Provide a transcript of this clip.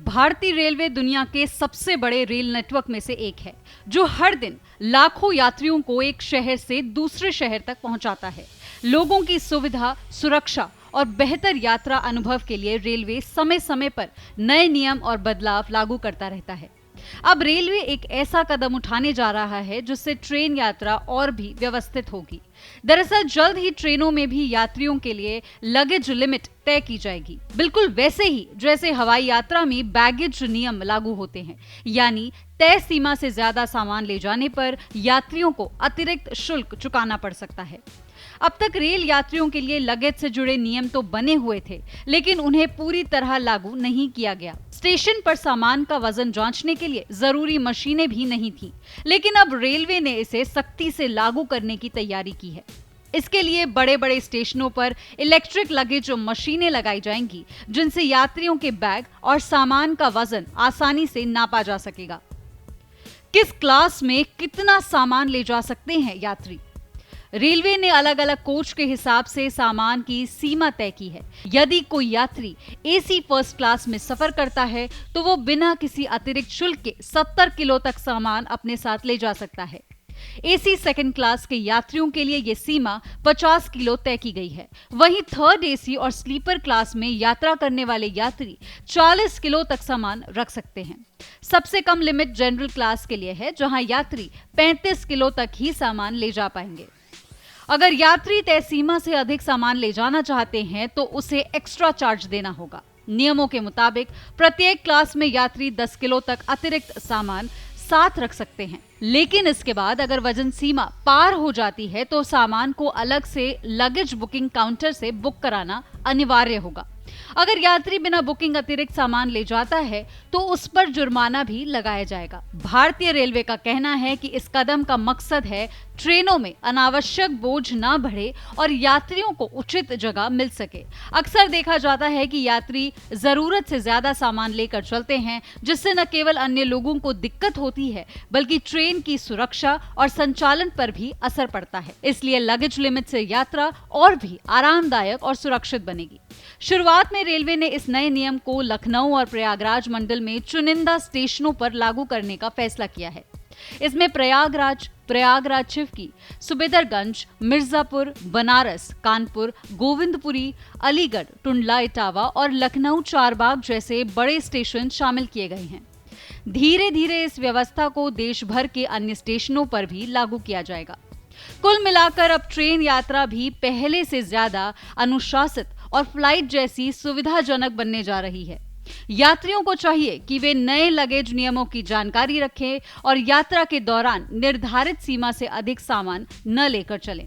भारतीय रेलवे दुनिया के सबसे बड़े रेल नेटवर्क में से एक है, जो हर दिन लाखों यात्रियों को एक शहर से दूसरे शहर तक पहुंचाता है। लोगों की सुविधा, सुरक्षा और बेहतर यात्रा अनुभव के लिए रेलवे समय समय पर नए नियम और बदलाव लागू करता रहता है। अब रेलवे एक ऐसा कदम उठाने जा रहा है जिससे ट्रेन यात्रा और भी व्यवस्थित होगी। दरअसल जल्द ही ट्रेनों में भी यात्रियों के लिए लगेज लिमिट तय की जाएगी, बिल्कुल वैसे ही जैसे हवाई यात्रा में बैगेज नियम लागू होते हैं, यानी तय सीमा से ज्यादा सामान ले जाने पर यात्रियों को अतिरिक्त शुल्क चुकाना पड़ सकता है। अब तक रेल यात्रियों के लिए लगेज से जुड़े नियम तो बने हुए थे, लेकिन उन्हें पूरी तरह लागू नहीं किया गया। स्टेशन पर सामान का वजन जांचने के लिए जरूरी मशीनें भी नहीं थी, लेकिन अब रेलवे ने इसे सख्ती से लागू करने की तैयारी की है। इसके लिए बड़े बड़े स्टेशनों पर इलेक्ट्रिक लगेज मशीनें लगाई जाएंगी, जिनसे यात्रियों के बैग और सामान का वजन आसानी से नापा जा सकेगा। किस क्लास में कितना सामान ले जा सकते हैं यात्री? रेलवे ने अलग अलग कोच के हिसाब से सामान की सीमा तय की है। यदि कोई यात्री एसी फर्स्ट क्लास में सफर करता है तो वो बिना किसी अतिरिक्त शुल्क के 70 किलो तक सामान अपने साथ ले जा सकता है। एसी सेकंड क्लास के यात्रियों के लिए ये सीमा 50 किलो तय की गई है। वहीं थर्ड एसी और स्लीपर क्लास में यात्रा करने वाले यात्री 40 किलो तक सामान रख सकते हैं। सबसे कम लिमिट जनरल क्लास के लिए है, जहां यात्री 35 किलो तक ही सामान ले जा पाएंगे। अगर यात्री तय सीमा से अधिक सामान ले जाना चाहते हैं तो उसे एक्स्ट्रा चार्ज देना होगा। नियमों के मुताबिक प्रत्येक क्लास में यात्री 10 किलो तक अतिरिक्त सामान साथ रख सकते हैं, लेकिन इसके बाद अगर वजन सीमा पार हो जाती है तो सामान को अलग से लगेज बुकिंग काउंटर से बुक कराना अनिवार्य होगा। अगर यात्री बिना बुकिंग अतिरिक्त सामान ले जाता है तो उस पर जुर्माना भी लगाया जाएगा। भारतीय रेलवे का कहना है कि इस कदम का मकसद है ट्रेनों में अनावश्यक बोझ ना बढ़े और यात्रियों को उचित जगह मिल सके। अक्सर देखा जाता है कि यात्री जरूरत से ज्यादा सामान लेकर चलते हैं, जिससे न केवल अन्य लोगों को दिक्कत होती है बल्कि ट्रेन की सुरक्षा और संचालन पर भी असर पड़ता है। इसलिए लगेज लिमिट से यात्रा और भी आरामदायक और सुरक्षित बनेगी। शुरुआत में रेलवे ने इस नए नियम को लखनऊ और प्रयागराज मंडल में चुनिंदा स्टेशनों पर लागू करने का फैसला किया है। इसमें प्रयागराज चिवकी, सुबेदरगंज, मिर्जापुर, बनारस, कानपुर, गोविंदपुरी, अलीगढ़, टुंडला इटावा और लखनऊ चारबाग जैसे बड़े स्टेशन शामिल किए गए हैं। धीरे धीरे इस व्यवस्था को देश भर के अन्य स्टेशनों पर भी लागू किया जाएगा। कुल मिलाकर अब ट्रेन यात्रा भी पहले से ज्यादा अनुशासित और फ्लाइट जैसी सुविधाजनक बनने जा रही है। यात्रियों को चाहिए कि वे नए लगेज नियमों की जानकारी रखें और यात्रा के दौरान निर्धारित सीमा से अधिक सामान न लेकर चलें।